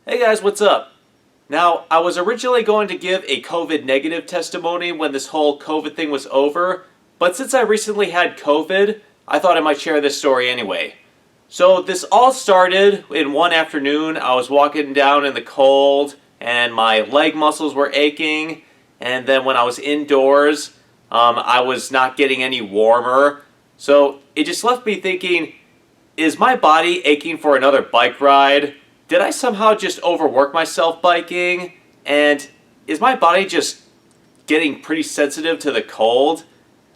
Hey guys, what's up? Now, I was originally going to give a COVID negative testimony when this whole COVID thing was over, but since I recently had COVID, I thought I might share this story anyway. So, this all started in one afternoon. I was walking down in the cold, and my leg muscles were aching, and then when I was indoors, I was not getting any warmer. So, it just left me thinking, is my body aching for another bike ride? Did I somehow just overwork myself biking? And is my body just getting pretty sensitive to the cold?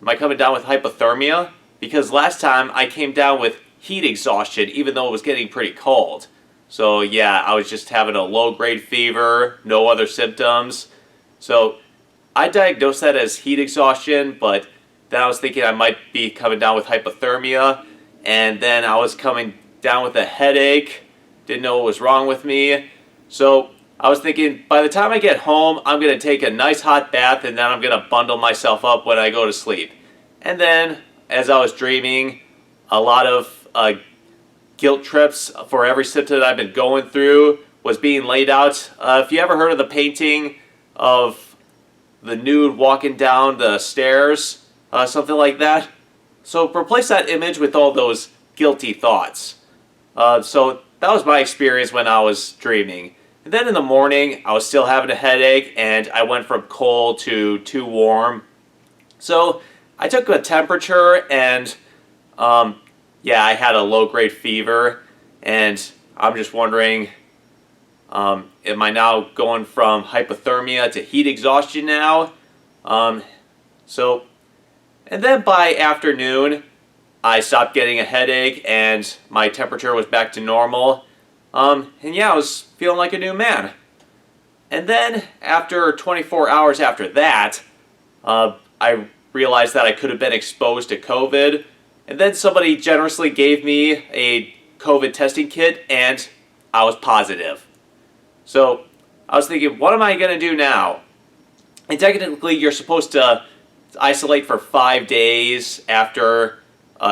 Am I coming down with hypothermia? Because last time I came down with heat exhaustion even though it was getting pretty cold. So yeah, I was just having a low-grade fever, no other symptoms. So I diagnosed that as heat exhaustion, but then I was thinking I might be coming down with hypothermia, and then I was coming down with a headache. Didn't know what was wrong with me. So I was thinking, by the time I get home, I'm going to take a nice hot bath and then I'm going to bundle myself up when I go to sleep. And then, as I was dreaming, a lot of guilt trips for every symptom that I've been going through was being laid out. If you ever heard of the painting of the nude walking down the stairs, something like that. So replace that image with all those guilty thoughts. So that was my experience when I was dreaming. And then in the morning, I was still having a headache, and I went from cold to too warm. So I took a temperature, and yeah, I had a low-grade fever. And I'm just wondering, am I now going from hypothermia to heat exhaustion now? So, and then by afternoon, I stopped getting a headache and my temperature was back to normal. And yeah, I was feeling like a new man. And then after 24 hours after that, I realized that I could have been exposed to COVID. And then somebody generously gave me a COVID testing kit and I was positive. So I was thinking, what am I going to do now? And technically, you're supposed to isolate for 5 days after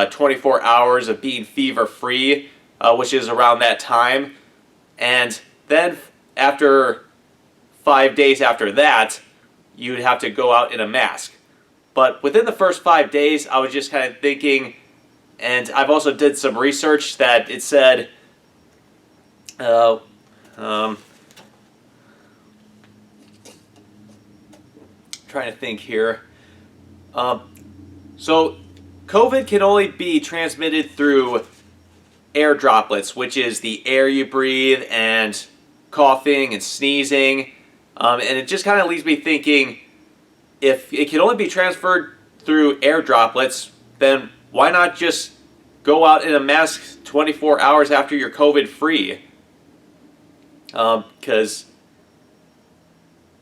24 hours of being fever-free, which is around that time. And then after 5 days after that, you'd have to go out in a mask. But within the first 5 days, I was just kind of thinking, and I've also did some research that it said, trying to think here. So COVID can only be transmitted through air droplets, which is the air you breathe, and coughing and sneezing. And it just kind of leaves me thinking, if it can only be transferred through air droplets, then why not just go out in a mask 24 hours after you're COVID free? Because,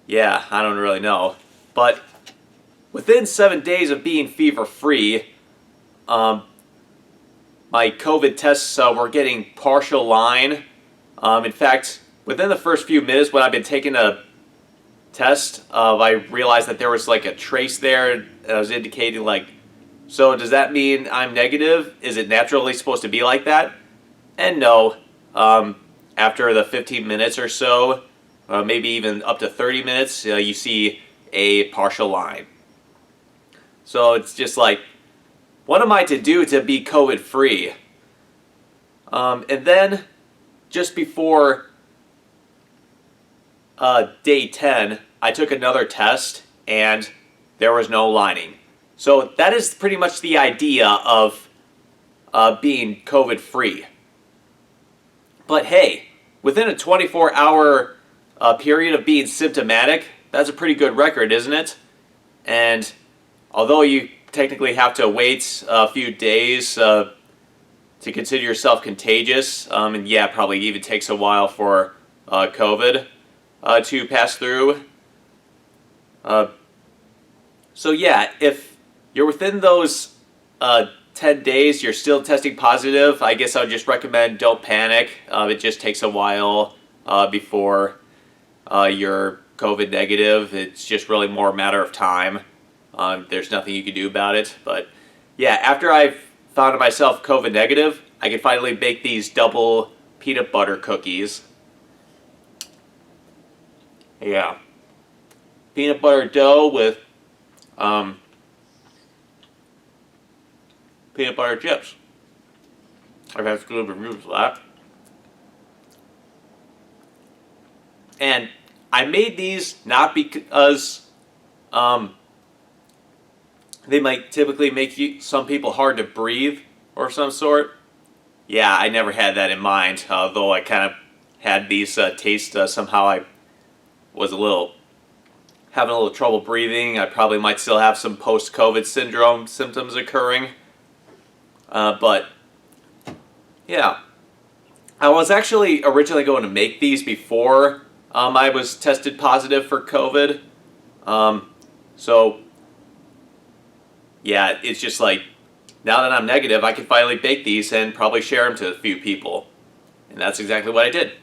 yeah, I don't really know. But within 7 days of being fever free, my COVID tests were getting partial line. In fact, within the first few minutes when I've been taking a test, I realized that there was like a trace there, and I was indicating like, so does that mean I'm negative? Is it naturally supposed to be like that? And no. After the 15 minutes or so, maybe even up to 30 minutes, you see a partial line. So it's just like, what am I to do to be COVID free? And then just before day 10, I took another test and there was no lining. So that is pretty much the idea of being COVID free. But hey, within a 24-hour period of being symptomatic, that's a pretty good record, isn't it? And although you technically have to wait a few days to consider yourself contagious, and yeah, probably even takes a while for COVID to pass through. So yeah, if you're within those 10 days, you're still testing positive, I guess I would just recommend don't panic. It just takes a while before you're COVID negative. It's just really more a matter of time. There's nothing you can do about it. But yeah, after I've found myself COVID negative, I can finally bake these double peanut butter cookies. Yeah. Peanut butter dough with peanut butter chips. I've had good reviews for that. And I made these not because they might typically make some people hard to breathe or some sort. Yeah, I never had that in mind, though I kind of had these taste. Somehow I was having a little trouble breathing. I probably might still have some post-COVID syndrome symptoms occurring. But, yeah. I was actually originally going to make these before I was tested positive for COVID. So, yeah, it's just like, now that I'm negative, I can finally bake these and probably share them to a few people. And that's exactly what I did.